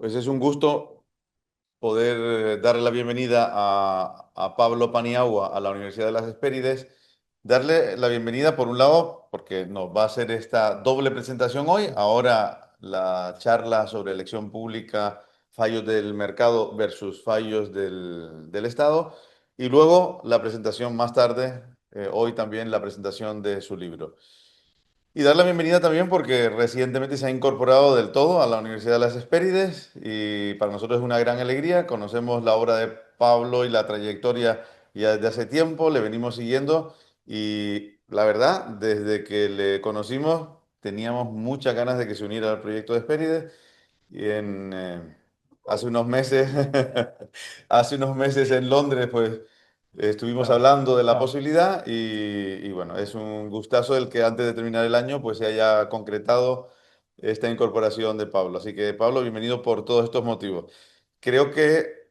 Pues es un gusto poder darle la bienvenida a Pablo Paniagua a la Universidad de las Hespérides. Darle la bienvenida, por un lado, porque nos va a hacer esta doble presentación hoy. Ahora la charla sobre elección pública, fallos del mercado versus fallos del Estado. Y luego la presentación más tarde, hoy también la presentación de su libro. Y dar la bienvenida también porque recientemente se ha incorporado del todo a la Universidad de las Hespérides y para nosotros es una gran alegría. Conocemos la obra de Pablo y la trayectoria ya desde hace tiempo, le venimos siguiendo y la verdad, desde que le conocimos teníamos muchas ganas de que se uniera al proyecto de Hespérides y hace unos meses, hace unos meses en Londres, pues estuvimos Claro, hablando de la claro. posibilidad y bueno, es un gustazo el que antes de terminar el año pues se haya concretado esta incorporación de Pablo. Así que Pablo, bienvenido por todos estos motivos. Creo que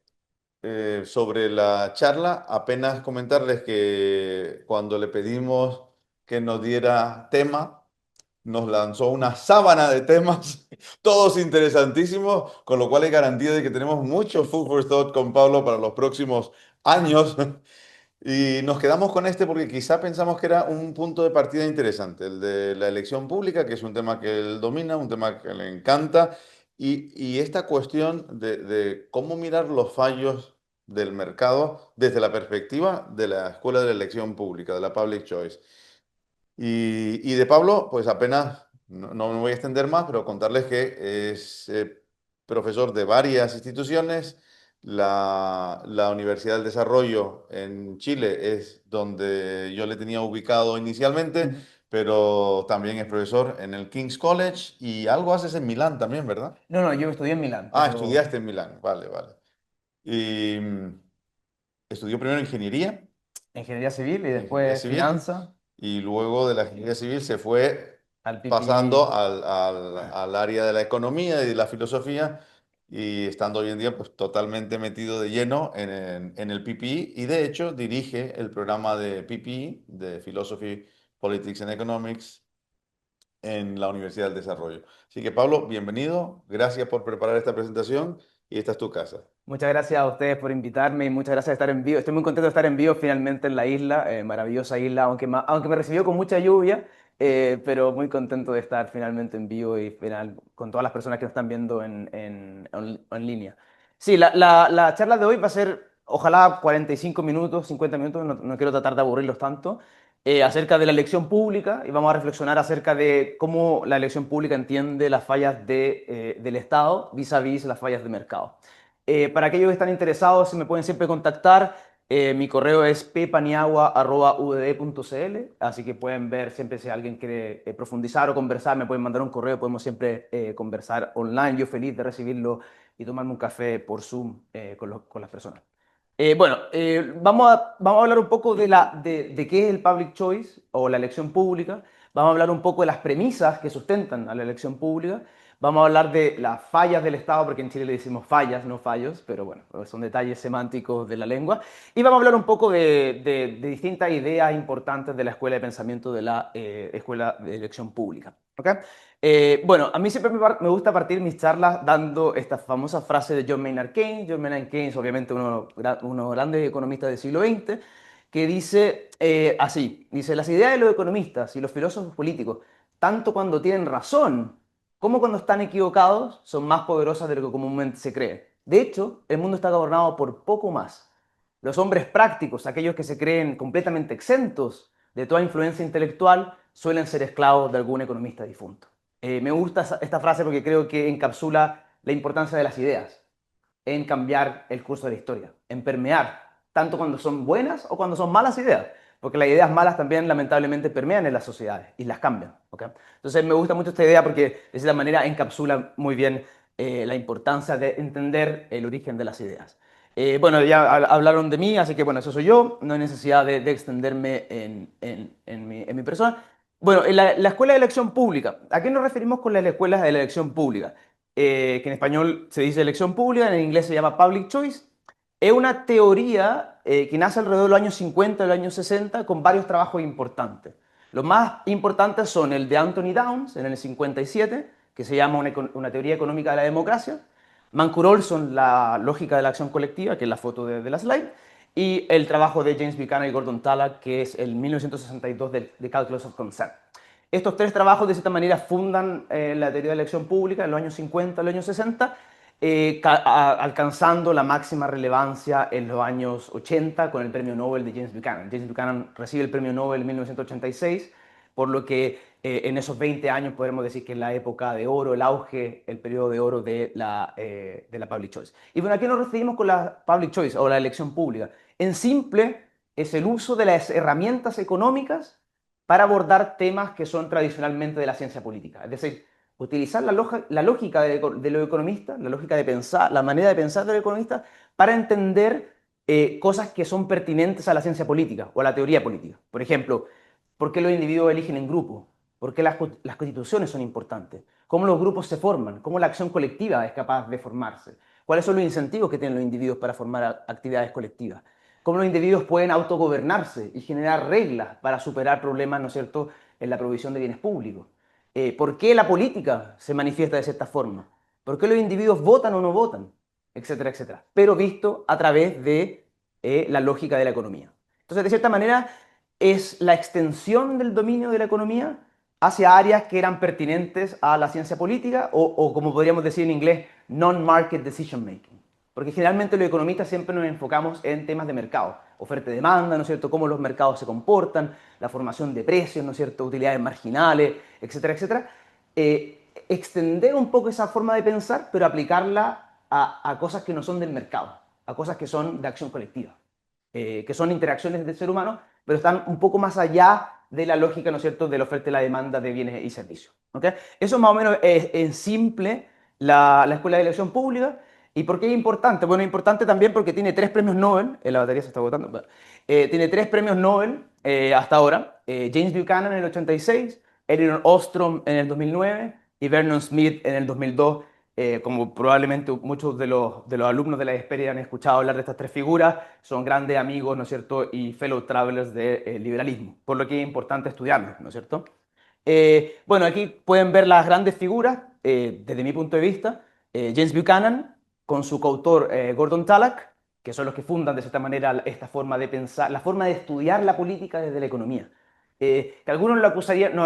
sobre la charla, apenas comentarles que cuando le pedimos que nos diera tema, nos lanzó una sábana de temas, todos interesantísimos, con lo cual hay garantía de que tenemos mucho food for thought con Pablo para los próximos años. Y nos quedamos con este porque quizá pensamos que era un punto de partida interesante, el de la elección pública, que es un tema que él domina, un tema que le encanta, y esta cuestión de cómo mirar los fallos del mercado desde la perspectiva de la escuela de la elección pública, de la public choice. Y de Pablo, pues apenas, no me voy a extender más, pero contarles que es profesor de varias instituciones. La Universidad del Desarrollo en Chile es donde yo le tenía ubicado inicialmente, Ujú. pero también es profesor en el King's College y algo haces en Milán también, ¿verdad? No, no, yo estudié en Milán, Ah, pero estudiaste en Milán, vale, vale. Y estudió primero ingeniería, ingeniería civil y ingeniería después civil. finanza Y luego de la ingeniería civil se fue al PPI. pasando al área de la economía y de la filosofía y estando hoy en día pues totalmente metido de lleno en el PPI y de hecho dirige el programa de PPI, de Philosophy, Politics and Economics, en la Universidad del Desarrollo. Así que Pablo, bienvenido, gracias por preparar esta presentación y esta es tu casa. Muchas gracias a ustedes por invitarme y muchas gracias de estar en vivo. Estoy muy contento de estar en vivo finalmente en la isla, maravillosa isla, aunque me recibió con mucha lluvia, pero muy contento de estar finalmente en vivo y con todas las personas que nos están viendo en línea. Sí, la charla de hoy va a ser, ojalá, 45 minutos, 50 minutos, no quiero tratar de aburrirlos tanto, acerca de la elección pública y vamos a reflexionar acerca de cómo la elección pública entiende las fallas del Estado vis a vis las fallas de mercado. Para aquellos que están interesados, se me pueden siempre contactar. Mi correo es ppaniagua@udd.cl, así que pueden ver siempre si alguien quiere profundizar o conversar, me pueden mandar un correo, podemos siempre conversar online. Yo feliz de recibirlo y tomarme un café por Zoom con las personas. Vamos a hablar un poco de qué es el public choice o la elección pública. Vamos a hablar un poco de las premisas que sustentan a la elección pública. Vamos a hablar de las fallas del Estado, porque en Chile le decimos fallas, no fallos, pero bueno, son detalles semánticos de la lengua. Y vamos a hablar un poco de distintas ideas importantes de la escuela de pensamiento de la escuela de elección pública. ¿Ok? Bueno, a mí siempre me gusta partir mis charlas dando esta famosa frase de John Maynard Keynes. John Maynard Keynes, obviamente uno de los grandes economistas del siglo XX, que dice así, dice, las ideas de los economistas y los filósofos políticos, tanto cuando tienen razón como cuando están equivocados, son más poderosas de lo que comúnmente se cree. De hecho, el mundo está gobernado por poco más. Los hombres prácticos, aquellos que se creen completamente exentos de toda influencia intelectual, suelen ser esclavos de algún economista difunto. Me gusta esta frase porque creo que encapsula la importancia de las ideas en cambiar el curso de la historia, en permear, tanto cuando son buenas o cuando son malas ideas, porque las ideas malas también lamentablemente permean en las sociedades y las cambian. ¿Ok? Entonces me gusta mucho esta idea porque de esa manera encapsula muy bien la importancia de entender el origen de las ideas. Bueno, ya hablaron de mí, así que bueno, eso soy yo, no hay necesidad de extenderme en mi persona. Bueno, en la escuela de elección pública, ¿a qué nos referimos con las escuelas de la elección pública? Que en español se dice elección pública, en inglés se llama public choice. Es una teoría que nace alrededor de los años 50 y los años 60 con varios trabajos importantes. Los más importantes son el de Anthony Downs en el 57, que se llama una teoría económica de la democracia. Mancur Olson, La lógica de la acción colectiva, que es la foto de la slide, y el trabajo de James Buchanan y Gordon Tallack, que es el 1962 de Calculus of Consent. Estos tres trabajos, de cierta manera, fundan la teoría de la elección pública en los años 50, en los años 60, alcanzando la máxima relevancia en los años 80 con el premio Nobel de James Buchanan. James Buchanan recibe el premio Nobel en 1986, por lo que en esos 20 años podemos decir que es la época de oro, el auge, el periodo de oro de la public choice. Y bueno, ¿a qué nos referimos con la public choice o la elección pública? En simple, es el uso de las herramientas económicas para abordar temas que son tradicionalmente de la ciencia política. Es decir, utilizar la lógica de los economistas, la lógica de pensar, la manera de pensar de los economistas para entender cosas que son pertinentes a la ciencia política o a la teoría política. Por ejemplo, ¿por qué los individuos eligen en grupo? ¿Por qué las constituciones son importantes? ¿Cómo los grupos se forman? ¿Cómo la acción colectiva es capaz de formarse? ¿Cuáles son los incentivos que tienen los individuos para formar actividades colectivas? ¿Cómo los individuos pueden autogobernarse y generar reglas para superar problemas, ¿no es cierto?, en la provisión de bienes públicos? ¿Por qué la política se manifiesta de cierta forma? ¿Por qué los individuos votan o no votan? Etcétera, etcétera. Pero visto a través de la lógica de la economía. Entonces, de cierta manera, es la extensión del dominio de la economía hacia áreas que eran pertinentes a la ciencia política o como podríamos decir en inglés, non-market decision making. Porque generalmente los economistas siempre nos enfocamos en temas de mercado, oferta y demanda, ¿no es cierto?, cómo los mercados se comportan, la formación de precios, ¿no es cierto?, utilidades marginales, etcétera, etcétera. Extender un poco esa forma de pensar, pero aplicarla a cosas que no son del mercado, a cosas que son de acción colectiva, que son interacciones del ser humano, pero están un poco más allá de la lógica, ¿no es cierto?, de la oferta y la demanda de bienes y servicios. ¿Okay? Eso más o menos es en simple la Escuela de Elección Pública. ¿Y por qué es importante? Bueno, es importante también porque tiene tres premios Nobel, la batería se está agotando, tiene tres premios Nobel hasta ahora, James Buchanan en el 86, Elinor Ostrom en el 2009 y Vernon Smith en el 2002. Como probablemente muchos de los alumnos de la Xperia han escuchado hablar de estas tres figuras, son grandes amigos, ¿no es cierto?, y fellow travelers del liberalismo, por lo que es importante estudiarlos, ¿no es cierto? Bueno, aquí pueden ver las grandes figuras, desde mi punto de vista, James Buchanan, con su coautor Gordon Tallack, que son los que fundan de cierta manera esta forma de pensar, la forma de estudiar la política desde la economía. Que algunos nos acusarían,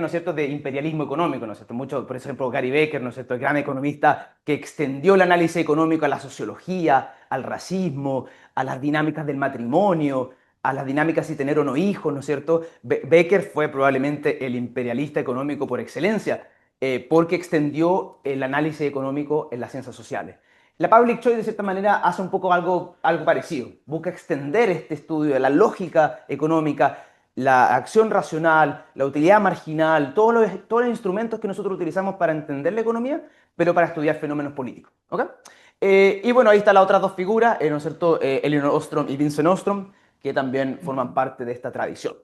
¿no es cierto?, de imperialismo económico, ¿no es cierto? Mucho, por ejemplo, Gary Becker, ¿no es cierto?, el gran economista que extendió el análisis económico a la sociología, al racismo, a las dinámicas del matrimonio, a las dinámicas si tener o no hijos, ¿no es cierto? Becker fue probablemente el imperialista económico por excelencia, porque extendió el análisis económico en las ciencias sociales. La Public Choice, de cierta manera, hace un poco algo parecido. Busca extender este estudio de la lógica económica, la acción racional, la utilidad marginal, todos los instrumentos que nosotros utilizamos para entender la economía, pero para estudiar fenómenos políticos. ¿Okay? Y bueno, ahí están las otras dos figuras, ¿no es cierto? Elinor Ostrom y Vincent Ostrom, que también forman parte de esta tradición.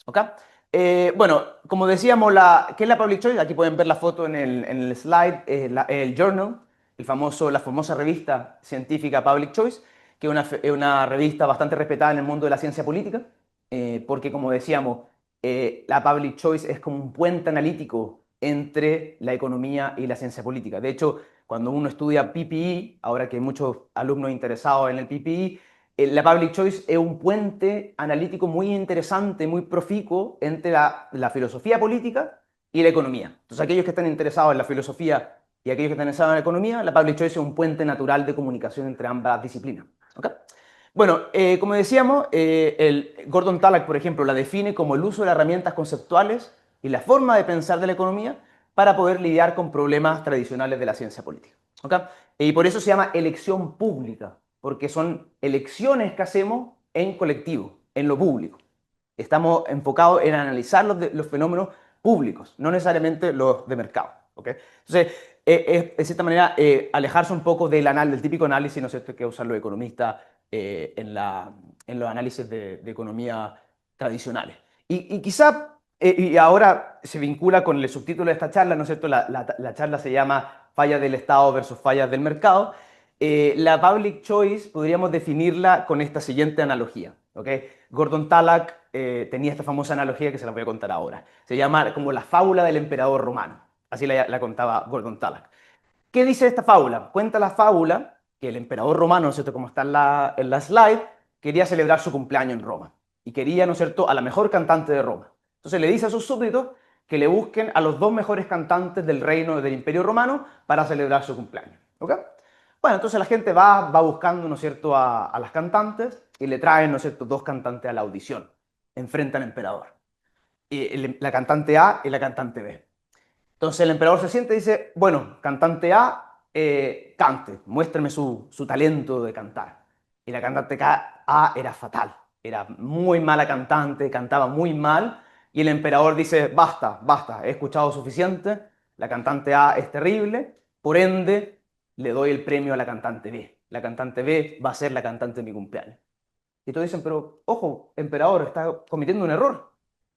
¿Okay? Bueno, como decíamos, ¿qué es la Public Choice? Aquí pueden ver la foto en el slide, el journal, la famosa revista científica Public Choice, que es una revista bastante respetada en el mundo de la ciencia política, porque como decíamos, la Public Choice es como un puente analítico entre la economía y la ciencia política. De hecho, cuando uno estudia PPE, ahora que hay muchos alumnos interesados en el PPE, la Public Choice es un puente analítico muy interesante, muy proficuo entre la filosofía política y la economía. Entonces, aquellos que están interesados en la filosofía y aquellos que están interesados en la economía, la Public Choice es un puente natural de comunicación entre ambas disciplinas. ¿Okay? Bueno, como decíamos, el Gordon Tallack, por ejemplo, la define como el uso de herramientas conceptuales y la forma de pensar de la economía para poder lidiar con problemas tradicionales de la ciencia política. ¿Okay? Y por eso se llama elección pública, porque son elecciones que hacemos en colectivo, en lo público. Estamos enfocados en analizar los fenómenos públicos, no necesariamente los de mercado. ¿Okay? Entonces, es de cierta manera alejarse un poco del típico análisis, ¿no es cierto?, que usan los economistas en los análisis de economía tradicionales. Y quizá, y ahora se vincula con el subtítulo de esta charla, ¿no es cierto? La charla se llama Fallas del Estado versus fallas del mercado. La public choice podríamos definirla con esta siguiente analogía. ¿Okay? Gordon Tallack tenía esta famosa analogía que se la voy a contar ahora. Se llama como la fábula del emperador romano. Así la contaba Gordon Tallack. ¿Qué dice esta fábula? Cuenta la fábula que el emperador romano, ¿no es cierto?, como está en la slide, quería celebrar su cumpleaños en Roma y quería, ¿no es cierto?, a la mejor cantante de Roma. Entonces le dice a sus súbditos que le busquen a los dos mejores cantantes del reino del Imperio Romano para celebrar su cumpleaños. ¿Ok? Bueno, entonces la gente va buscando, ¿no es cierto?, a las cantantes y le traen, ¿no es cierto?, dos cantantes a la audición, enfrente al emperador. La cantante A y la cantante B. Entonces el emperador se siente y dice, bueno, cantante A, cante, muéstrame su talento de cantar. Y la cantante A era fatal, era muy mala cantante, cantaba muy mal. Y el emperador dice, basta, basta, he escuchado suficiente, la cantante A es terrible, por ende le doy el premio a la cantante B. La cantante B va a ser la cantante de mi cumpleaños. Y todos dicen, pero ojo, emperador, está cometiendo un error.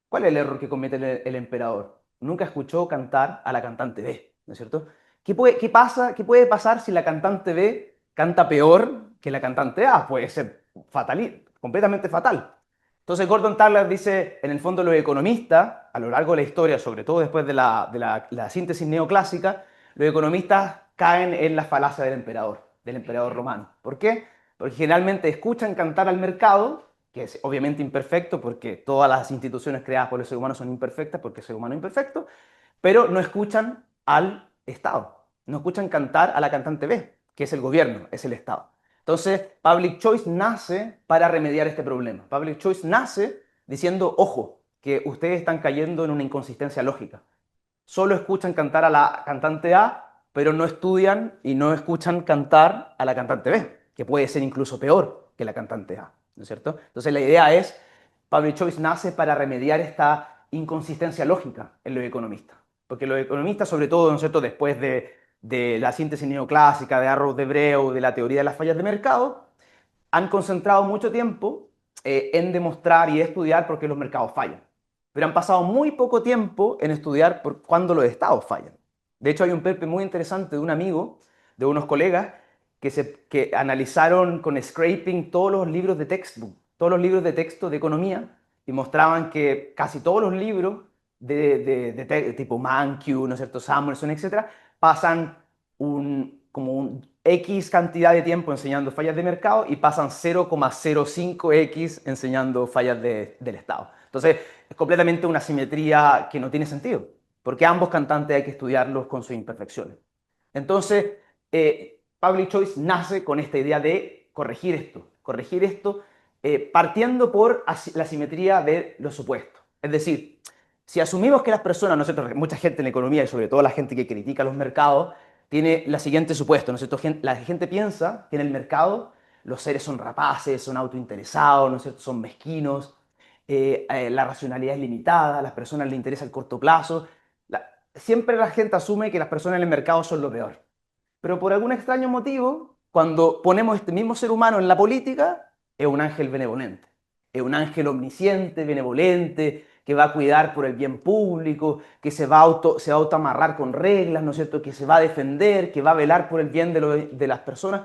¿Cuál es el error que comete el emperador? Nunca escuchó cantar a la cantante B, ¿no es cierto? ¿Qué puede pasar si la cantante B canta peor que la cantante A? Puede ser fatal, completamente fatal. Entonces Gordon Tugler dice, en el fondo los economistas, a lo largo de la historia, sobre todo después de la síntesis neoclásica, los economistas caen en la falacia del emperador romano. ¿Por qué? Porque generalmente escuchan cantar al mercado, que es obviamente imperfecto, porque todas las instituciones creadas por el ser humano son imperfectas, porque el ser humano es imperfecto, pero no escuchan al Estado, no escuchan cantar a la cantante B, que es el gobierno, es el Estado. Entonces, Public Choice nace para remediar este problema. Public Choice nace diciendo, ojo, que ustedes están cayendo en una inconsistencia lógica. Solo escuchan cantar a la cantante A, pero no estudian y no escuchan cantar a la cantante B, que puede ser incluso peor que la cantante A, ¿no es cierto? Entonces la idea es, Public Choice nace para remediar esta inconsistencia lógica en los economistas, porque los economistas, sobre todo, ¿no es cierto?, después de la síntesis neoclásica, de Arrow de Breu, de la teoría de las fallas de mercado, han concentrado mucho tiempo en demostrar y estudiar por qué los mercados fallan. Pero han pasado muy poco tiempo en estudiar por cuándo los estados fallan. De hecho, hay un paper muy interesante de un amigo, de unos colegas, que analizaron con scraping todos los libros de textbook, todos los libros de texto de economía, y mostraban que casi todos los libros de tipo Mankiw, ¿no es cierto?, Samuelson, etcétera, pasan como un X cantidad de tiempo enseñando fallas de mercado y pasan 0,05X enseñando fallas del Estado. Entonces, es completamente una simetría que no tiene sentido, porque ambos cantantes hay que estudiarlos con sus imperfecciones. Entonces, Public Choice nace con esta idea de corregir esto partiendo por la simetría de los supuestos. Es decir, si asumimos que las personas, ¿no es cierto?, mucha gente en la economía y sobre todo la gente que critica los mercados, tiene la siguiente supuesto, ¿no es cierto? La gente piensa que en el mercado los seres son rapaces, son autointeresados, ¿no es cierto?, son mezquinos, la racionalidad es limitada, a las personas les interesa el corto plazo. Siempre la gente asume que las personas en el mercado son lo peor. Pero por algún extraño motivo, cuando ponemos este mismo ser humano en la política, es un ángel benevolente. Es un ángel omnisciente, benevolente, que va a cuidar por el bien público, que se va a autoamarrar con reglas, ¿no es cierto? Que se va a defender, que va a velar por el bien de las personas.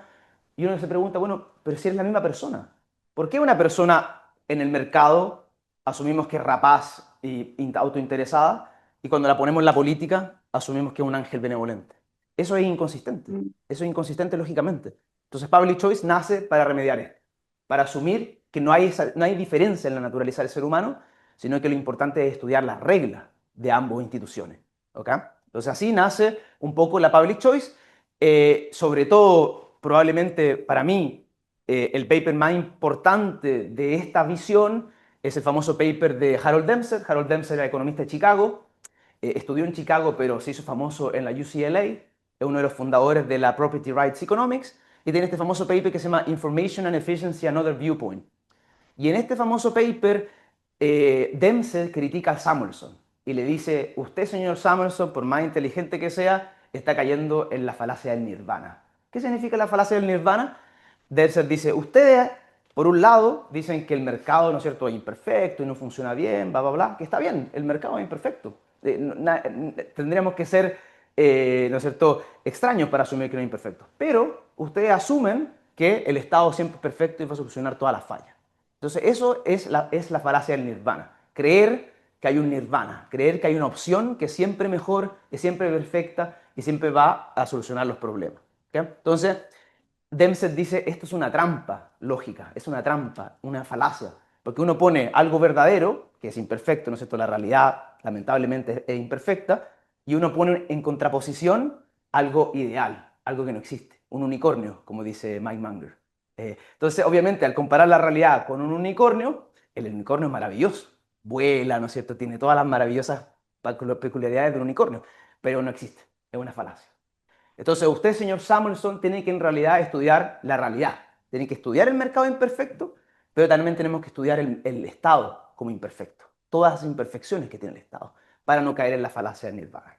Y uno se pregunta, bueno, pero si es la misma persona, ¿por qué una persona en el mercado asumimos que es rapaz y autointeresada y cuando la ponemos en la política asumimos que es un ángel benevolente? Eso es inconsistente. Eso es inconsistente lógicamente. Entonces, Public Choice nace para remediar esto, para asumir que no hay diferencia en la naturaleza del ser humano, sino que lo importante es estudiar las reglas de ambas instituciones. ¿Ok? Entonces, así nace un poco la Public Choice. Sobre todo, probablemente para mí, el paper más importante de esta visión es el famoso paper de Harold Dempster. Harold Dempster era economista de Chicago, estudió en Chicago, pero se hizo famoso en la UCLA, es uno de los fundadores de la Property Rights Economics, y tiene este famoso paper que se llama Information and Efficiency, Another Viewpoint. Y en este famoso paper, Dempsey critica a Samuelson y le dice, usted, señor Samuelson, por más inteligente que sea, está cayendo en la falacia del nirvana. ¿Qué significa la falacia del nirvana? Dempsey dice, ustedes, por un lado, dicen que el mercado, ¿no es cierto?, es imperfecto y no funciona bien, bla, bla, bla, que está bien, el mercado es imperfecto. Tendríamos que ser, ¿no es cierto?, extraños para asumir que no es imperfecto. Pero ustedes asumen que el Estado siempre es perfecto y va a solucionar todas las fallas. Entonces, eso es la falacia del nirvana. Creer que hay un nirvana, creer que hay una opción que es siempre mejor, que es siempre perfecta y siempre va a solucionar los problemas. ¿Ok? Entonces, Dempsey dice, esto es una trampa lógica, es una trampa, una falacia, porque uno pone algo verdadero, que es imperfecto, ¿no es cierto? La realidad, lamentablemente, es imperfecta, y uno pone en contraposición algo ideal, algo que no existe, un unicornio, como dice Mike Munger. Entonces, obviamente, al comparar la realidad con un unicornio, el unicornio es maravilloso, vuela, ¿no es cierto? Tiene todas las maravillosas peculiaridades del unicornio, pero no existe, es una falacia. Entonces, usted, señor Samuelson, tiene que en realidad estudiar la realidad. Tiene que estudiar el mercado imperfecto, pero también tenemos que estudiar el Estado como imperfecto. Todas las imperfecciones que tiene el Estado, para no caer en la falacia del nirvana.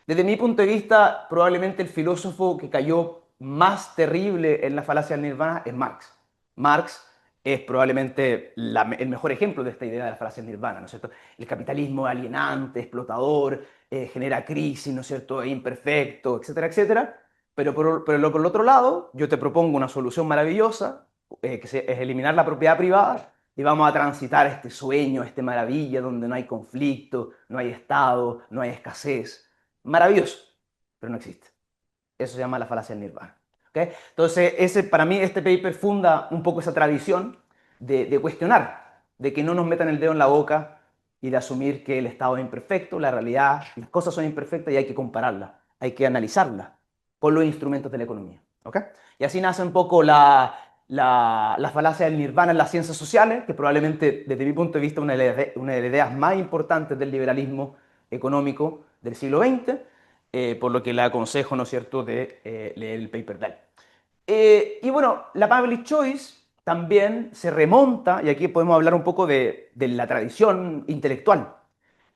Desde mi punto de vista, probablemente el filósofo que cayó más terrible en la falacia del nirvana es Marx. Marx es probablemente el mejor ejemplo de esta idea de la falacia del nirvana, ¿no es cierto? El capitalismo alienante, explotador, genera crisis, ¿no es cierto? Es imperfecto, etcétera, etcétera. Por el otro lado, yo te propongo una solución maravillosa, es eliminar la propiedad privada y vamos a transitar este sueño, esta maravilla donde no hay conflicto, no hay Estado, no hay escasez. Maravilloso, pero no existe. Eso se llama la falacia del nirvana. ¿Okay? Entonces, para mí este paper funda un poco esa tradición de cuestionar, de que no nos metan el dedo en la boca y de asumir que el Estado es imperfecto, la realidad, las cosas son imperfectas y hay que compararlas, hay que analizarlas con los instrumentos de la economía. ¿Okay? Y así nace un poco la falacia del nirvana en las ciencias sociales, que probablemente desde mi punto de vista una de las ideas más importantes del liberalismo económico del siglo XX, por lo que le aconsejo, ¿no es cierto?, de leer el paper de él. Y bueno, la public choice también se remonta, y aquí podemos hablar un poco de la tradición intelectual,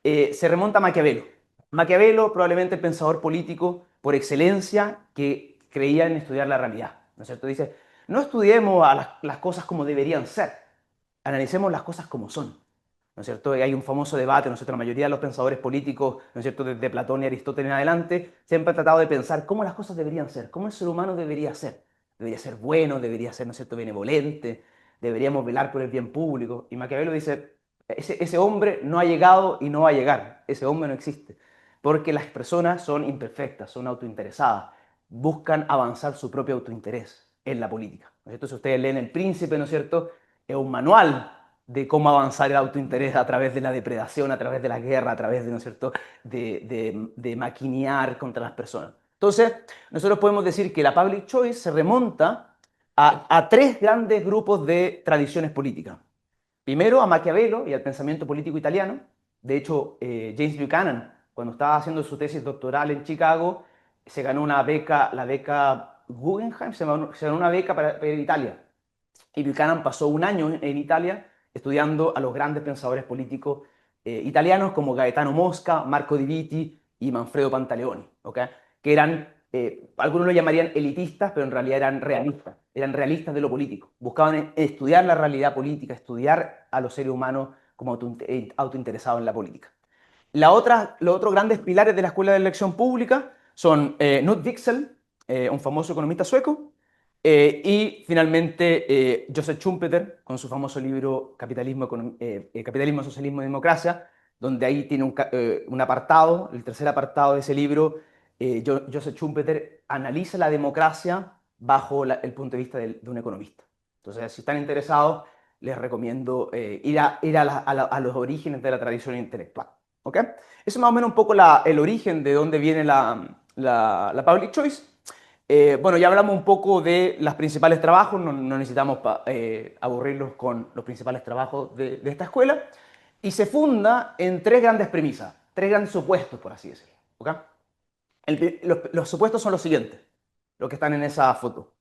se remonta a Maquiavelo. Maquiavelo, probablemente el pensador político por excelencia que creía en estudiar la realidad, ¿no es cierto? Dice, no estudiemos a las cosas como deberían ser, analicemos las cosas como son. ¿No es cierto? Y hay un famoso debate, ¿no es cierto? La mayoría de los pensadores políticos, ¿no es cierto? Desde Platón y Aristóteles en adelante, siempre han tratado de pensar cómo las cosas deberían ser, cómo el ser humano debería ser. Debería ser bueno, debería ser, ¿no es cierto?, benevolente, deberíamos velar por el bien público. Y Maquiavelo dice, ese hombre no ha llegado y no va a llegar, ese hombre no existe, porque las personas son imperfectas, son autointeresadas, buscan avanzar su propio autointerés en la política. ¿No es cierto? Si ustedes leen El Príncipe, ¿no es cierto?, es un manual de cómo avanzar el autointerés a través de la depredación, a través de la guerra, a través de, ¿no es cierto?, de maquinear contra las personas. Entonces, nosotros podemos decir que la public choice se remonta a tres grandes grupos de tradiciones políticas. Primero, a Maquiavelo y al pensamiento político italiano. De hecho, James Buchanan, cuando estaba haciendo su tesis doctoral en Chicago, se ganó una beca, la beca Guggenheim, se ganó una beca para ir a Italia. Y Buchanan pasó un año en Italia estudiando a los grandes pensadores políticos italianos como Gaetano Mosca, Marco Di Viti y Manfredo Pantaleoni, ¿okay? Que eran, algunos lo llamarían elitistas, pero en realidad eran realistas de lo político. Buscaban estudiar la realidad política, estudiar a los seres humanos como autointeresados en la política. Los otros grandes pilares de la escuela de elección pública son Knut Wicksell, un famoso economista sueco, y finalmente Joseph Schumpeter con su famoso libro Capitalismo, Socialismo y Democracia, donde ahí tiene un apartado, el tercer apartado de ese libro, Joseph Schumpeter analiza la democracia bajo el punto de vista de un economista. Entonces, si están interesados, les recomiendo ir a los orígenes de la tradición intelectual. ¿Okay? Eso es más o menos un poco el origen de dónde viene la public choice. Bueno, ya hablamos un poco de los principales trabajos, no necesitamos aburrirlos con los principales trabajos de esta escuela, y se funda en tres grandes premisas, tres grandes supuestos, por así decirlo. ¿Okay? Los supuestos son los siguientes, los que están en esa foto.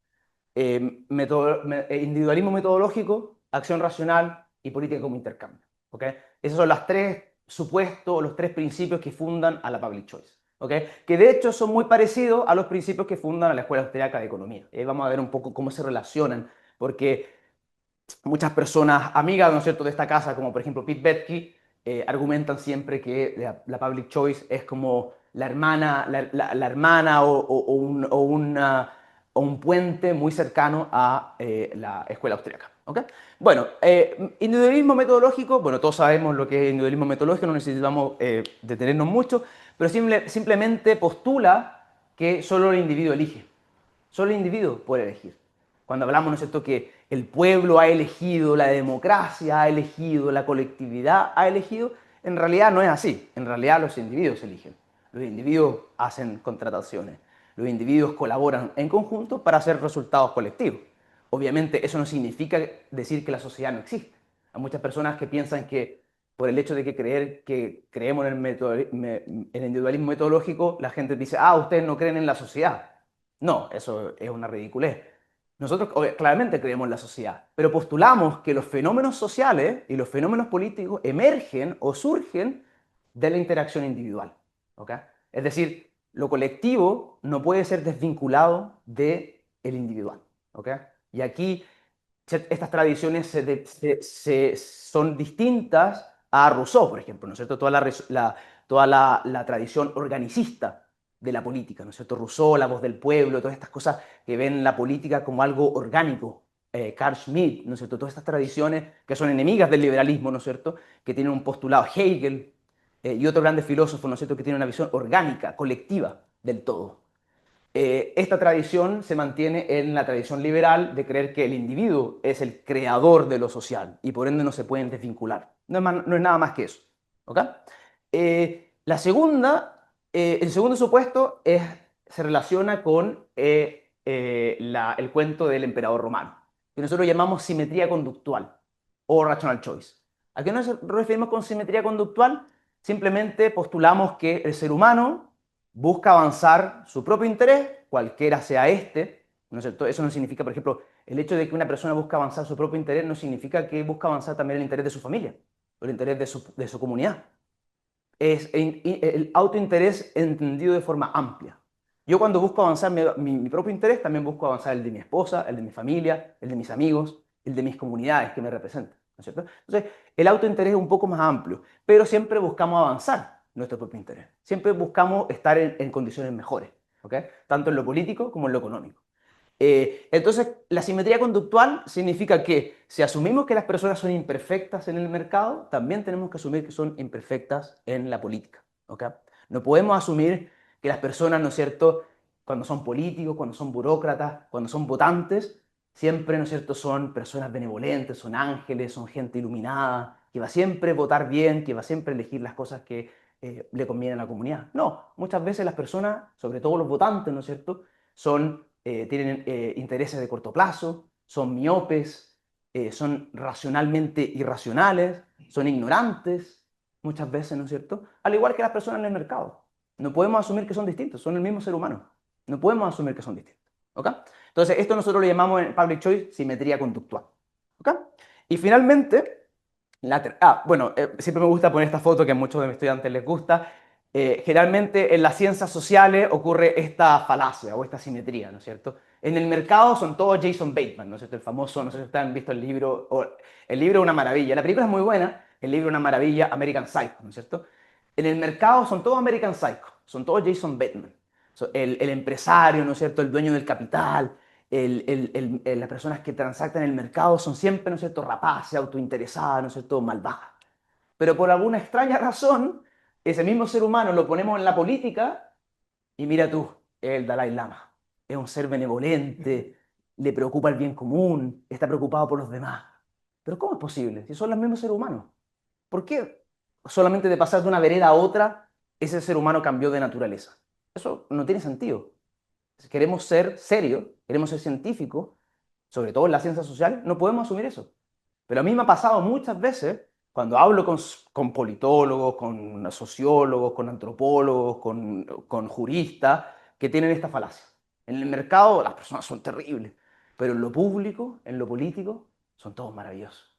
Individualismo metodológico, acción racional y política como intercambio. ¿Okay? Esos son los tres supuestos, los tres principios que fundan a la public choice. ¿Okay? Que de hecho son muy parecidos a los principios que fundan a la Escuela Austriaca de Economía. Vamos a ver un poco cómo se relacionan, porque muchas personas amigas, ¿no es cierto?, de esta casa, como por ejemplo Pete Betsky, argumentan siempre que la public choice es como la hermana, la hermana o un puente muy cercano a la escuela austríaca. ¿Okay? Bueno, individualismo metodológico, bueno, todos sabemos lo que es individualismo metodológico, no necesitamos detenernos mucho, pero simplemente postula que solo el individuo elige. Solo el individuo puede elegir. Cuando hablamos, ¿no es cierto?, que el pueblo ha elegido, la democracia ha elegido, la colectividad ha elegido, en realidad no es así. En realidad los individuos eligen. Los individuos hacen contrataciones. Los individuos colaboran en conjunto para hacer resultados colectivos. Obviamente eso no significa decir que la sociedad no existe. Hay muchas personas que piensan que por el hecho de que creemos en el individualismo metodológico, la gente dice, ah, ustedes no creen en la sociedad. No, eso es una ridiculez. Nosotros claramente creemos en la sociedad, pero postulamos que los fenómenos sociales y los fenómenos políticos emergen o surgen de la interacción individual. ¿Ok? Es decir, lo colectivo no puede ser desvinculado del individual. ¿Ok? Y aquí estas tradiciones son distintas a Rousseau, por ejemplo, ¿no es cierto? Toda la tradición organicista de la política, ¿no es cierto? Rousseau, la voz del pueblo, todas estas cosas que ven la política como algo orgánico. Carl Schmitt, ¿no es cierto? Todas estas tradiciones que son enemigas del liberalismo, ¿no es cierto? Que tienen un postulado, Hegel y otros grandes filósofos, ¿no es cierto? Que tienen una visión orgánica, colectiva del todo. Esta tradición se mantiene en la tradición liberal de creer que el individuo es el creador de lo social y por ende no se pueden desvincular. No es nada más que eso. ¿Ok? El segundo supuesto se relaciona con el cuento del emperador romano, que nosotros llamamos simetría conductual o rational choice. ¿A qué nos referimos con simetría conductual? Simplemente postulamos que el ser humano busca avanzar su propio interés, cualquiera sea este, ¿no es cierto? Eso no significa, por ejemplo, el hecho de que una persona busca avanzar su propio interés no significa que busca avanzar también el interés de su familia o el interés de su comunidad. Es el autointerés entendido de forma amplia. Yo cuando busco avanzar mi propio interés, también busco avanzar el de mi esposa, el de mi familia, el de mis amigos, el de mis comunidades que me representan, ¿no es cierto? Entonces, el autointerés es un poco más amplio, pero siempre buscamos avanzar nuestro propio interés. Siempre buscamos estar en condiciones mejores, ¿ok? Tanto en lo político como en lo económico. Entonces, la simetría conductual significa que si asumimos que las personas son imperfectas en el mercado, también tenemos que asumir que son imperfectas en la política. ¿Ok? No podemos asumir que las personas, ¿no es cierto?, cuando son políticos, cuando son burócratas, cuando son votantes, siempre, ¿no es cierto?, son personas benevolentes, son ángeles, son gente iluminada, que va siempre a votar bien, que va siempre a elegir las cosas que le convienen a la comunidad. No, muchas veces las personas, sobre todo los votantes, ¿no es cierto?, tienen intereses de corto plazo, son miopes, son racionalmente irracionales, son ignorantes, muchas veces, ¿no es cierto? Al igual que las personas en el mercado. No podemos asumir que son distintos, son el mismo ser humano. No podemos asumir que son distintos. ¿Ok? Entonces, esto nosotros lo llamamos en Public Choice simetría conductual. ¿Ok? Y finalmente, bueno, siempre me gusta poner esta foto que a muchos de mis estudiantes les gusta. Generalmente en las ciencias sociales ocurre esta falacia o esta simetría, ¿no es cierto? En el mercado son todos Jason Bateman, ¿no es cierto? El famoso, no sé si ustedes han visto el libro, el libro es una maravilla, la película es muy buena, el libro es una maravilla, American Psycho, ¿no es cierto? En el mercado son todos American Psycho, son todos Jason Bateman. El empresario, ¿no es cierto? El dueño del capital, las personas que transactan en el mercado son siempre, ¿no es cierto?, rapaces, autointeresadas, ¿no es cierto?, malvadas. Pero por alguna extraña razón, ese mismo ser humano lo ponemos en la política y mira tú, el Dalai Lama. Es un ser benevolente, le preocupa el bien común, está preocupado por los demás. Pero ¿cómo es posible? Si son los mismos seres humanos. ¿Por qué solamente de pasar de una vereda a otra, ese ser humano cambió de naturaleza? Eso no tiene sentido. Si queremos ser serios, queremos ser científicos, sobre todo en las ciencias sociales, no podemos asumir eso. Pero a mí me ha pasado muchas veces cuando hablo con politólogos, con sociólogos, con antropólogos, con juristas, que tienen esta falacia. En el mercado las personas son terribles, pero en lo público, en lo político, son todos maravillosos.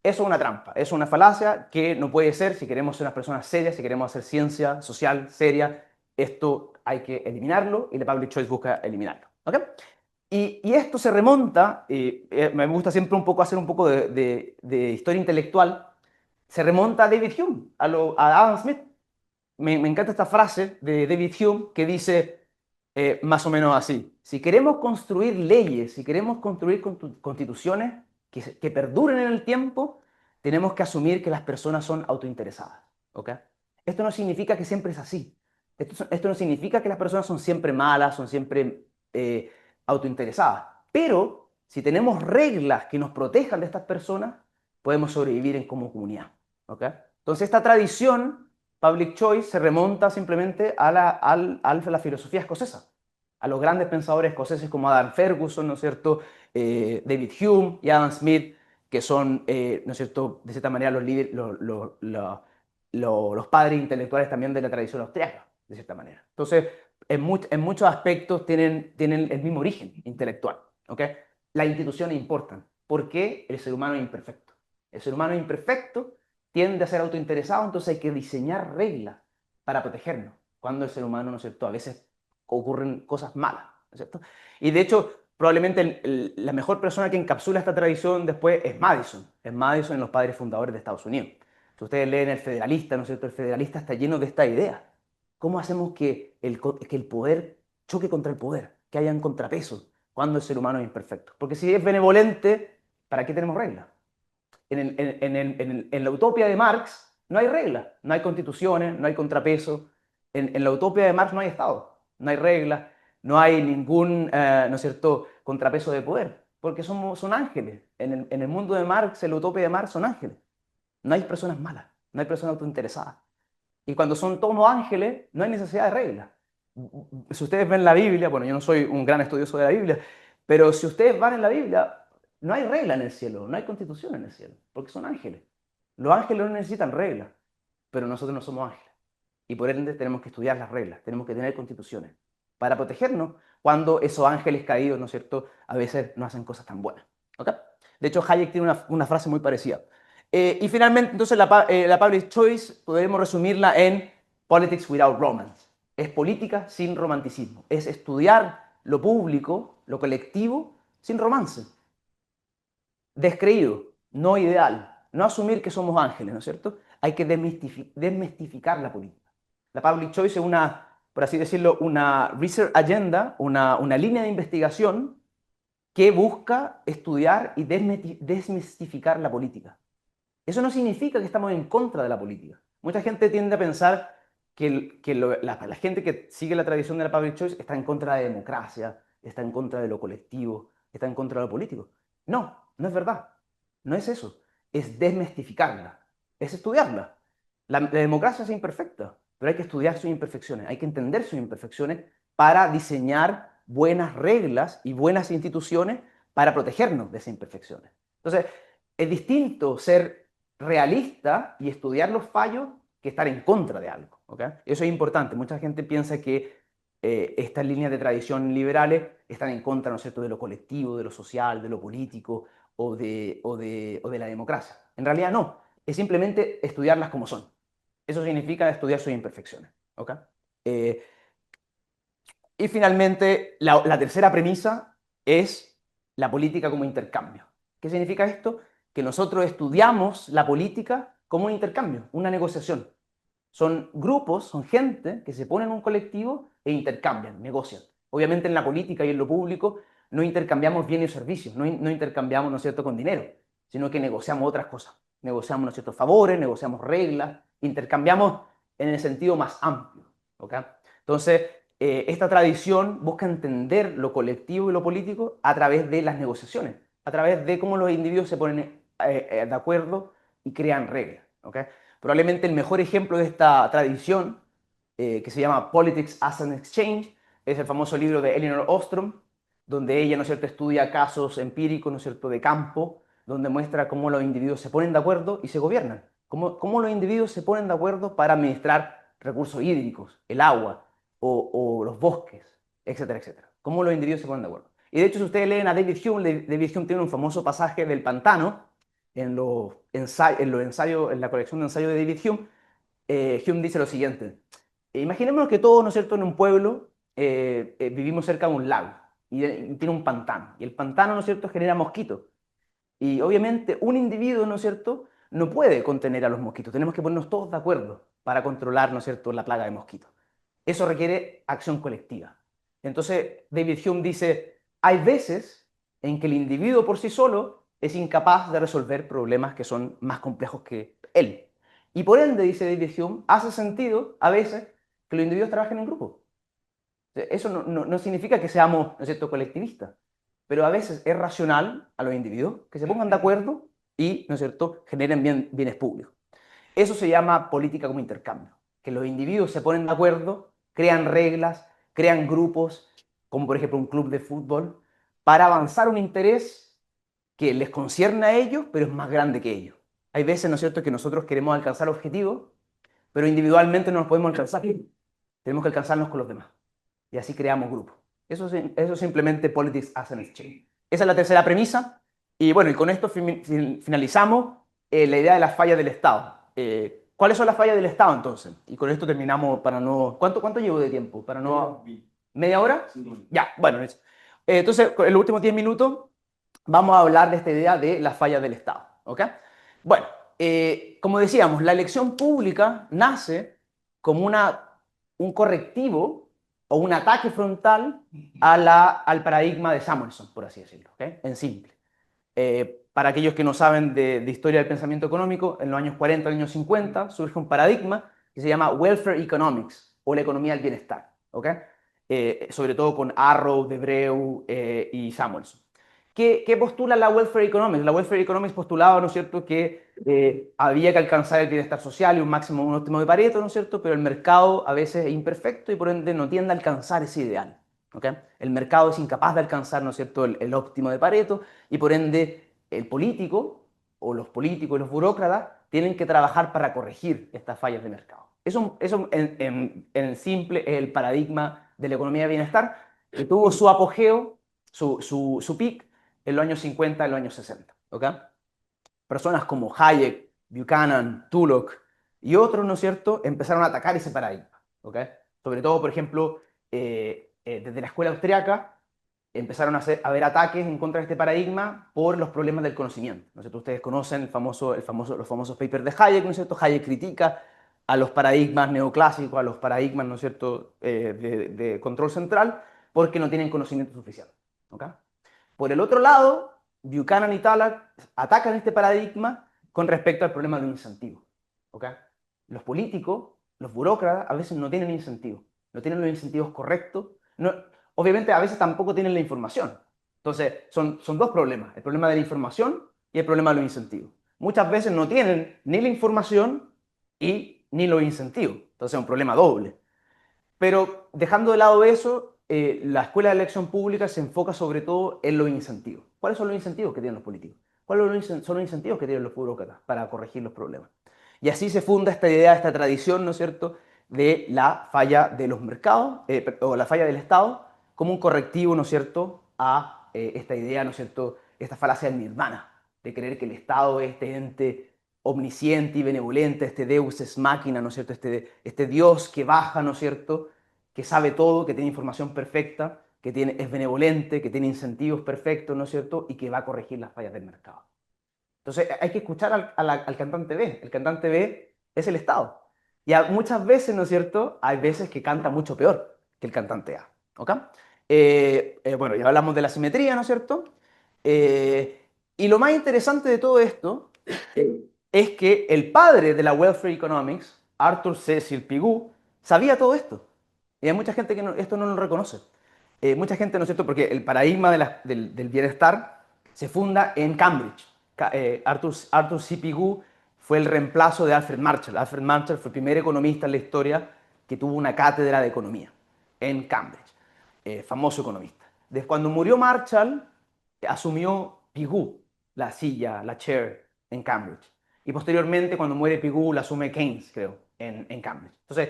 Eso es una trampa, es una falacia que no puede ser si queremos ser unas personas serias, si queremos hacer ciencia social seria. Esto hay que eliminarlo y la Public Choice busca eliminarlo. ¿Ok? Y esto se remonta, me gusta siempre un poco hacer un poco de historia intelectual, se remonta a David Hume, a Adam Smith. Me encanta esta frase de David Hume que dice más o menos así: si queremos construir leyes, si queremos construir constituciones que perduren en el tiempo, tenemos que asumir que las personas son autointeresadas. ¿Ok? Esto no significa que siempre es así, Esto no significa que las personas son siempre malas, son siempre autointeresadas, pero si tenemos reglas que nos protejan de estas personas, podemos sobrevivir en como comunidad. ¿Ok? Entonces esta tradición, public choice, se remonta simplemente a la filosofía escocesa, a los grandes pensadores escoceses como Adam Ferguson, ¿no es cierto? David Hume y Adam Smith, que son, ¿no es cierto?, de cierta manera los líderes, los padres intelectuales también de la tradición austriaca, de cierta manera. Entonces, en muchos aspectos tienen el mismo origen intelectual. ¿Ok? Las instituciones importan. ¿Por qué? El ser humano es imperfecto. El ser humano es imperfecto, tiende a ser autointeresado, entonces hay que diseñar reglas para protegernos. Cuando el ser humano, ¿no es cierto?, a veces ocurren cosas malas, ¿no es cierto? Y de hecho, probablemente la mejor persona que encapsula esta tradición después es Madison. Es Madison en los padres fundadores de Estados Unidos. Si ustedes leen El Federalista, ¿no es cierto? El Federalista está lleno de esta idea. ¿Cómo hacemos que el poder choque contra el poder? Que hayan contrapesos cuando el ser humano es imperfecto. Porque si es benevolente, ¿para qué tenemos reglas? En la utopía de Marx no hay reglas, no hay constituciones, no hay contrapesos. En la utopía de Marx no hay Estado, no hay reglas, no hay ningún, ¿no es cierto?, contrapeso de poder, porque son ángeles. En el mundo de Marx, en la utopía de Marx, son ángeles. No hay personas malas, no hay personas autointeresadas. Y cuando son todos ángeles, no hay necesidad de reglas. Si ustedes ven la Biblia, bueno, yo no soy un gran estudioso de la Biblia, pero si ustedes van en la Biblia, no hay regla en el cielo, no hay constitución en el cielo, porque son ángeles. Los ángeles no necesitan reglas, pero nosotros no somos ángeles. Y por ende tenemos que estudiar las reglas, tenemos que tener constituciones para protegernos cuando esos ángeles caídos, ¿no es cierto?, a veces no hacen cosas tan buenas. ¿Ok? De hecho, Hayek tiene una frase muy parecida. Y finalmente, entonces, la public choice podemos resumirla en politics without romance. Es política sin romanticismo. Es estudiar lo público, lo colectivo, sin romance. Descreído, no ideal. No asumir que somos ángeles, ¿no es cierto? Hay que desmistificar la política. La public choice es una, por así decirlo, una research agenda, una línea de investigación que busca estudiar y desmistificar la política. Eso no significa que estamos en contra de la política. Mucha gente tiende a pensar la gente que sigue la tradición de la public choice está en contra de la democracia, está en contra de lo colectivo, está en contra de lo político. No, no es verdad. No es eso. Es desmistificarla, es estudiarla. La democracia es imperfecta, pero hay que estudiar sus imperfecciones, hay que entender sus imperfecciones para diseñar buenas reglas y buenas instituciones para protegernos de esas imperfecciones. Entonces, es distinto ser realista y estudiar los fallos que estar en contra de algo. ¿Okay? Eso es importante. Mucha gente piensa que estas líneas de tradición liberales están en contra, ¿no es cierto?, de lo colectivo, de lo social, de lo político o de la democracia. En realidad no. Es simplemente estudiarlas como son. Eso significa estudiar sus imperfecciones. ¿Okay? Eh, y finalmente, la tercera premisa es la política como intercambio. ¿Qué significa esto? Que nosotros estudiamos la política como un intercambio, una negociación. Son grupos, son gente que se ponen en un colectivo e intercambian, negocian. Obviamente en la política y en lo público no intercambiamos bienes y servicios, no intercambiamos, ¿no es cierto?, con dinero, sino que negociamos otras cosas. Negociamos, ¿no es cierto?, favores, negociamos reglas, intercambiamos en el sentido más amplio. ¿Ok? Entonces, esta tradición busca entender lo colectivo y lo político a través de las negociaciones, a través de cómo los individuos se ponen de acuerdo y crean reglas. ¿Ok? Probablemente el mejor ejemplo de esta tradición, que se llama Politics as an Exchange, es el famoso libro de Elinor Ostrom, donde ella, ¿no es cierto?, estudia casos empíricos, ¿no es cierto?, de campo, donde muestra cómo los individuos se ponen de acuerdo y se gobiernan. Cómo los individuos se ponen de acuerdo para administrar recursos hídricos, el agua o los bosques, etcétera, etcétera. Cómo los individuos se ponen de acuerdo. Y de hecho, si ustedes leen a David Hume, David Hume tiene un famoso pasaje del pantano, en la colección de ensayos de David Hume. Hume dice lo siguiente: imaginémonos que todos, ¿no es cierto?, en un pueblo vivimos cerca de un lago y tiene un pantano, y el pantano, ¿no es cierto?, genera mosquitos. Y obviamente un individuo, ¿no es cierto?, no puede contener a los mosquitos. Tenemos que ponernos todos de acuerdo para controlar, ¿no es cierto?, la plaga de mosquitos. Eso requiere acción colectiva. Entonces, David Hume dice, hay veces en que el individuo por sí solo es incapaz de resolver problemas que son más complejos que él. Y por ende, dice David Hume, hace sentido a veces que los individuos trabajen en grupo. Eso no significa que seamos, ¿no es cierto?, colectivistas, pero a veces es racional a los individuos que se pongan de acuerdo y, ¿no es cierto?, generen bienes públicos. Eso se llama política como intercambio, que los individuos se ponen de acuerdo, crean reglas, crean grupos, como por ejemplo un club de fútbol, para avanzar un interés que les concierne a ellos, pero es más grande que ellos. Hay veces, ¿no es cierto?, que nosotros queremos alcanzar objetivos, pero individualmente no nos podemos alcanzar. Tenemos que alcanzarnos con los demás. Y así creamos grupos. Eso es simplemente politics as an exchange. Esa es la tercera premisa. Y bueno, y con esto finalizamos la idea de las fallas del Estado. ¿Cuáles son las fallas del Estado entonces? Y con esto terminamos para no... ¿Cuánto llevo de tiempo? Para no... ¿Media hora? Sí. Ya, bueno. Entonces, en los últimos 10 minutos vamos a hablar de esta idea de las fallas del Estado. ¿Ok? Bueno, como decíamos, la elección pública nace como un correctivo o un ataque frontal al paradigma de Samuelson, por así decirlo, ¿okay? En simple. Para aquellos que no saben de historia del pensamiento económico, en los años 40, años 50, surge un paradigma que se llama Welfare Economics, o la economía del bienestar, ¿okay? Sobre todo con Arrow, Debreu y Samuelson. ¿Qué postula la Welfare Economics? La Welfare Economics postulaba, ¿no es cierto?, que había que alcanzar el bienestar social y un máximo, un óptimo de Pareto, ¿no es cierto?, pero el mercado a veces es imperfecto y por ende no tiende a alcanzar ese ideal. ¿Okay? El mercado es incapaz de alcanzar, ¿no es cierto?, el óptimo de Pareto y por ende el político o los políticos y los burócratas tienen que trabajar para corregir estas fallas de mercado. Eso en simple es el paradigma de la economía de bienestar que tuvo su apogeo, su peak en los años 50 y en los años 60. ¿Okay? Personas como Hayek, Buchanan, Tullock y otros, ¿no es cierto?, empezaron a atacar ese paradigma. ¿Okay? Sobre todo, por ejemplo, desde la escuela austriaca empezaron a haber ataques en contra de este paradigma por los problemas del conocimiento. ¿No es cierto? Ustedes conocen los famosos papers de Hayek, ¿no es cierto? Hayek critica a los paradigmas neoclásicos, a los paradigmas, ¿no es cierto?, de control central, porque no tienen conocimiento suficiente. ¿Okay? Por el otro lado, Buchanan y Tullock atacan este paradigma con respecto al problema de los incentivos. ¿Okay? Los políticos, los burócratas, a veces no tienen incentivos, no tienen los incentivos correctos. No, obviamente, a veces tampoco tienen la información. Entonces, son dos problemas: el problema de la información y el problema de los incentivos. Muchas veces no tienen ni la información y ni los incentivos. Entonces, es un problema doble. Pero dejando de lado eso, la escuela de elección pública se enfoca sobre todo en los incentivos. ¿Cuáles son los incentivos que tienen los políticos? ¿Cuáles son los incentivos que tienen los burócratas para corregir los problemas? Y así se funda esta idea, esta tradición, ¿no es cierto?, de la falla de los mercados, o la falla del Estado, como un correctivo, ¿no es cierto?, a esta idea, ¿no es cierto?, esta falacia del nirvana, de creer que el Estado es este ente omnisciente y benevolente, este Deus ex machina, ¿no es cierto?, este Dios que baja, ¿no es cierto?, que sabe todo, que tiene información perfecta, es benevolente, que tiene incentivos perfectos, ¿no es cierto?, y que va a corregir las fallas del mercado. Entonces hay que escuchar al cantante B. El cantante B es el Estado. Y muchas veces, ¿no es cierto?, hay veces que canta mucho peor que el cantante A. ¿Ok? Bueno, ya hablamos de la simetría, ¿no es cierto? Y lo más interesante de todo esto es que el padre de la Welfare Economics, Arthur Cecil Pigou, sabía todo esto. Y hay mucha gente que esto no lo reconoce. Mucha gente, ¿no es cierto?, porque el paradigma del bienestar se funda en Cambridge. Arthur C. Pigou fue el reemplazo de Alfred Marshall. Alfred Marshall fue el primer economista en la historia que tuvo una cátedra de economía en Cambridge. Famoso economista. Desde cuando murió Marshall, asumió Pigou la silla, la chair en Cambridge. Y posteriormente, cuando muere Pigou, la asume Keynes, creo, en Cambridge. Entonces,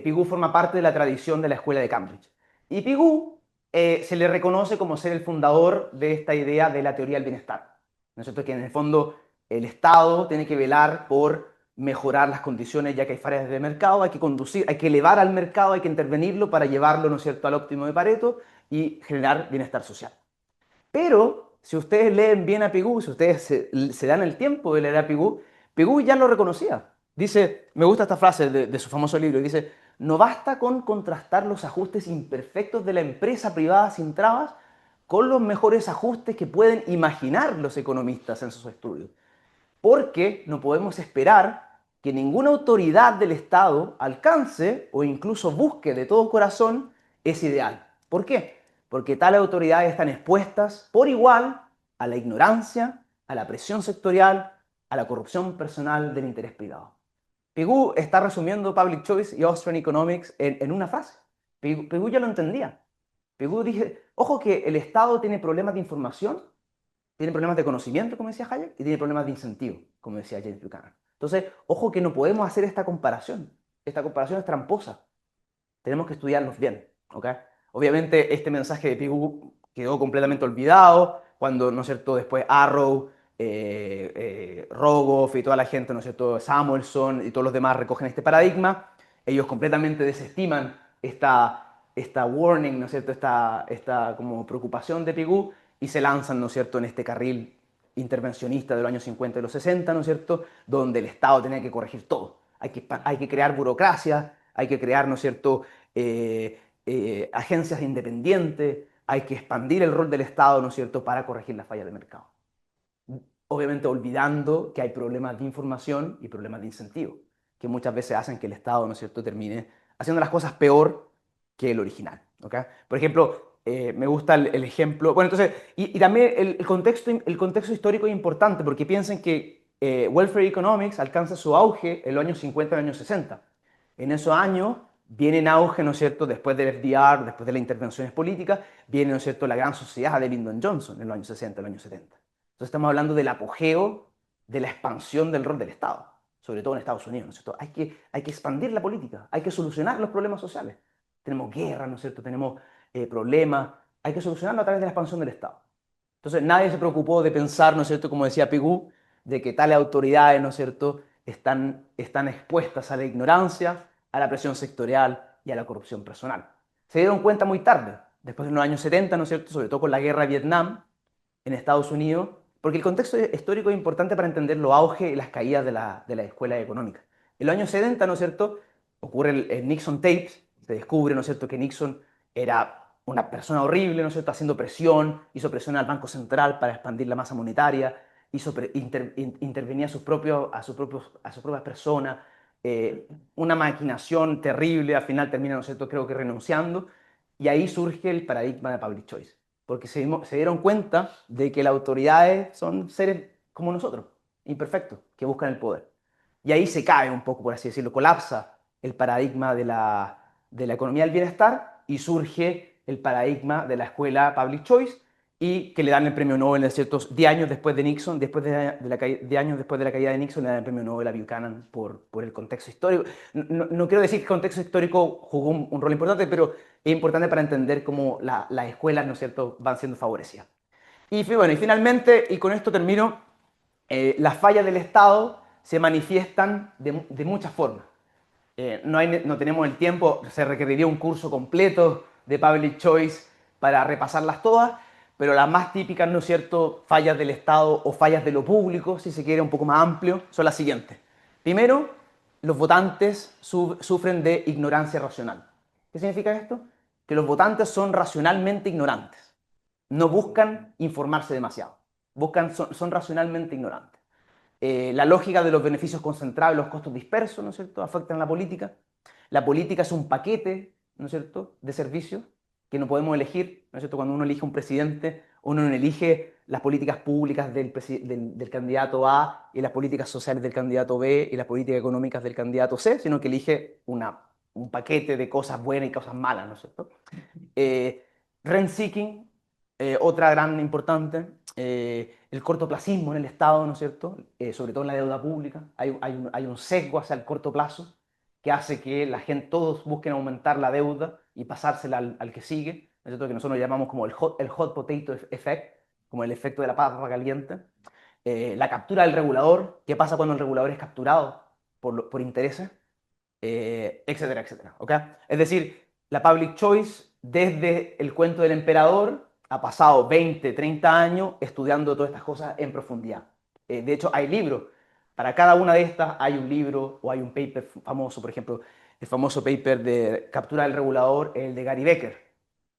Pigou forma parte de la tradición de la escuela de Cambridge. Y Pigou se le reconoce como ser el fundador de esta idea de la teoría del bienestar. ¿No es cierto? Que en el fondo el Estado tiene que velar por mejorar las condiciones, ya que hay fallas de mercado, hay que elevar al mercado, hay que intervenirlo para llevarlo, ¿no es cierto?, al óptimo de Pareto y generar bienestar social. Pero si ustedes leen bien a Pigou, si ustedes se dan el tiempo de leer a Pigou, Pigou ya lo reconocía. Dice, me gusta esta frase de su famoso libro, dice: no basta con contrastar los ajustes imperfectos de la empresa privada sin trabas con los mejores ajustes que pueden imaginar los economistas en sus estudios. Porque no podemos esperar que ninguna autoridad del Estado alcance o incluso busque de todo corazón ese ideal. ¿Por qué? Porque tales autoridades están expuestas por igual a la ignorancia, a la presión sectorial, a la corrupción personal del interés privado. Pigou está resumiendo Public Choice y Austrian Economics en una frase. Pigou ya lo entendía. Pigou dije, ojo que el Estado tiene problemas de información, tiene problemas de conocimiento, como decía Hayek, y tiene problemas de incentivo, como decía James Buchanan. Entonces, ojo que no podemos hacer esta comparación. Esta comparación es tramposa. Tenemos que estudiarlos bien, ¿ok? Obviamente este mensaje de Pigou quedó completamente olvidado cuando, ¿no es cierto?, después Arrow, Rogoff y toda la gente, ¿no es cierto?, Samuelson y todos los demás recogen este paradigma. Ellos completamente desestiman esta warning, ¿no es cierto?, esta como preocupación de Pigou y se lanzan, ¿no es cierto?, en este carril intervencionista de los años 50 y los 60, ¿no es cierto?, donde el Estado tenía que corregir todo. Hay que crear burocracia, hay que crear, ¿no es cierto?, agencias independientes, hay que expandir el rol del Estado, ¿no es cierto?, para corregir las fallas de mercado. Obviamente olvidando que hay problemas de información y problemas de incentivo, que muchas veces hacen que el Estado, ¿no es cierto?, termine haciendo las cosas peor que el original. ¿Okay? Por ejemplo, me gusta el ejemplo, bueno, entonces, y también el contexto histórico es importante porque piensen que welfare economics alcanza su auge en los años 50 y los años 60. En esos años viene en auge, ¿no es cierto?, después del FDR, después de las intervenciones políticas, viene, ¿no es cierto?, la gran sociedad de Lyndon Johnson en los años 60, en los años 70. Entonces estamos hablando del apogeo de la expansión del rol del Estado, sobre todo en Estados Unidos, ¿no es cierto? Hay que expandir la política, hay que solucionar los problemas sociales. Tenemos guerra, ¿no es cierto? Tenemos problemas, hay que solucionarlo a través de la expansión del Estado. Entonces nadie se preocupó de pensar, ¿no es cierto?, como decía Pigou, de que tales autoridades, ¿no es cierto?, están expuestas a la ignorancia, a la presión sectorial y a la corrupción personal. Se dieron cuenta muy tarde, después de los años 70, ¿no es cierto?, sobre todo con la guerra de Vietnam en Estados Unidos, porque el contexto histórico es importante para entender los auges y las caídas de la escuela económica. En los años 70, ¿no es cierto?, ocurre el Nixon Tapes, se descubre, ¿no es cierto?, que Nixon era una persona horrible, ¿no es cierto?, haciendo presión, hizo presión al Banco Central para expandir la masa monetaria, intervenía a sus propias personas, una maquinación terrible, al final termina, ¿no es cierto?, creo que renunciando, y ahí surge el paradigma de public choice, porque se dieron cuenta de que las autoridades son seres como nosotros, imperfectos, que buscan el poder. Y ahí se cae un poco, por así decirlo, colapsa el paradigma de la economía del bienestar y surge el paradigma de la escuela public choice y que le dan el premio Nobel, ciertos 10 años después de Nixon, después de 10 años después de la caída de Nixon, le dan el premio Nobel a Buchanan por el contexto histórico. No quiero decir que el contexto histórico jugó un rol importante, pero es importante para entender cómo las escuelas, ¿no es cierto?, van siendo favorecidas. Y bueno, y finalmente, y con esto termino, las fallas del Estado se manifiestan de muchas formas. No tenemos el tiempo, se requeriría un curso completo de Public Choice para repasarlas todas, pero las más típicas, ¿no es cierto?, fallas del Estado o fallas de lo público, si se quiere un poco más amplio, son las siguientes. Primero, los votantes sufren de ignorancia racional. ¿Qué significa esto? Que los votantes son racionalmente ignorantes. No buscan informarse demasiado. Son racionalmente ignorantes. La lógica de los beneficios concentrados y los costos dispersos, ¿no es cierto?, afectan la política. La política es un paquete, ¿no es cierto?, de servicios que no podemos elegir, ¿no es cierto? Cuando uno elige un presidente, uno no elige las políticas públicas del candidato A y las políticas sociales del candidato B y las políticas económicas del candidato C, sino que elige un paquete de cosas buenas y cosas malas, ¿no es cierto? Eh, Rent seeking, otra gran importante, el cortoplacismo en el Estado, ¿no es cierto? Sobre todo en la deuda pública. Hay un sesgo hacia el corto plazo que hace que la gente, todos busquen aumentar la deuda y pasársela al que sigue, ¿no es cierto? Que nosotros llamamos como el hot potato effect, como el efecto de la papa caliente. La captura del regulador, ¿qué pasa cuando el regulador es capturado por intereses? Etcétera, etcétera. ¿Okay? Es decir, la public choice, desde el cuento del emperador, ha pasado 20, 30 años estudiando todas estas cosas en profundidad. De hecho, hay libros. Para cada una de estas hay un libro o hay un paper famoso, por ejemplo, el famoso paper de captura del regulador, el de Gary Becker,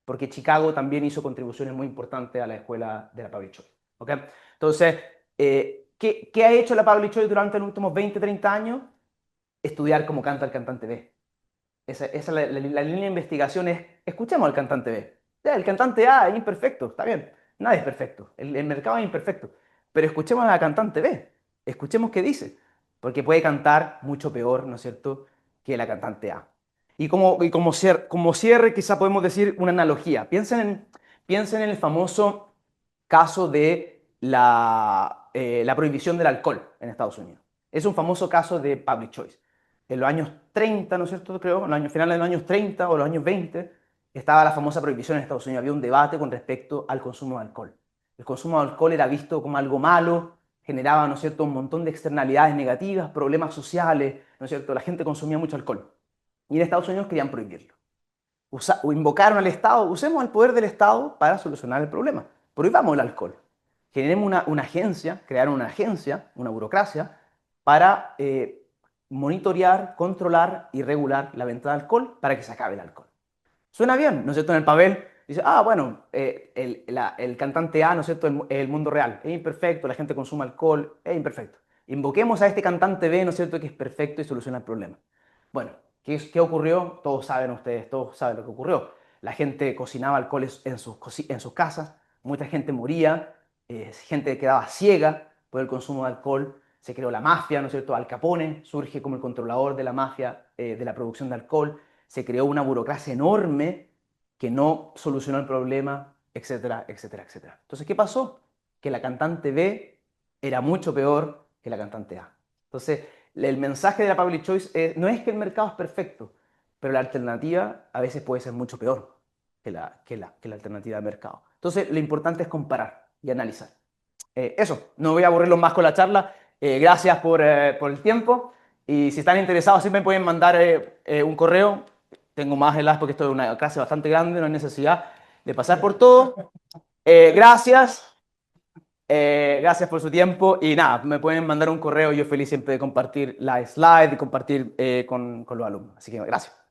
porque Chicago también hizo contribuciones muy importantes a la escuela de la public choice. ¿Okay? Entonces, ¿qué ha hecho la public choice durante los últimos 20, 30 años? estudiar cómo canta el cantante B. Esa la línea de investigación es, escuchemos al cantante B. Ya, el cantante A es imperfecto, está bien, nadie es perfecto, el mercado es imperfecto, pero escuchemos al cantante B, escuchemos qué dice, porque puede cantar mucho peor, ¿no es cierto?, que la cantante A. Como cierre, quizá podemos decir una analogía. Piensen en el famoso caso de la prohibición del alcohol en Estados Unidos. Es un famoso caso de public choice. En los años 30, ¿no es cierto? Creo, en los años finales de los años 30 o los años 20, estaba la famosa prohibición en Estados Unidos. Había un debate con respecto al consumo de alcohol. El consumo de alcohol era visto como algo malo, generaba, ¿no es cierto?, un montón de externalidades negativas, problemas sociales, ¿no es cierto? La gente consumía mucho alcohol. Y en Estados Unidos querían prohibirlo. O invocaron al Estado, usemos el poder del Estado para solucionar el problema. Prohibamos el alcohol. Generemos una agencia, crearon una agencia, una burocracia, para monitorear, controlar y regular la venta de alcohol para que se acabe el alcohol. Suena bien, ¿no es cierto? En el papel dice, bueno, el cantante A, ¿no es cierto? El mundo real es imperfecto, la gente consume alcohol, es imperfecto. Invoquemos a este cantante B, ¿no es cierto?, que es perfecto y soluciona el problema. Bueno, ¿qué ocurrió? Todos saben ustedes, todos saben lo que ocurrió. La gente cocinaba alcohol en sus casas, mucha gente moría, gente quedaba ciega por el consumo de alcohol, se creó la mafia, ¿no es cierto? Al Capone surge como el controlador de la mafia de la producción de alcohol, se creó una burocracia enorme que no solucionó el problema, etcétera, etcétera, etcétera. Entonces, ¿qué pasó? Que la cantante B era mucho peor que la cantante A. Entonces, el mensaje de la Public Choice no es que el mercado es perfecto, pero la alternativa a veces puede ser mucho peor que la alternativa de mercado. Entonces, lo importante es comparar y analizar. Eso, no voy a aburrirlos más con la charla. Gracias por el tiempo. Y si están interesados, siempre me pueden mandar un correo. Tengo más enlaces porque esto es una clase bastante grande, no hay necesidad de pasar por todo. Gracias. Gracias por su tiempo. Y nada, me pueden mandar un correo. Yo feliz siempre de compartir la slide y compartir con los alumnos. Así que gracias.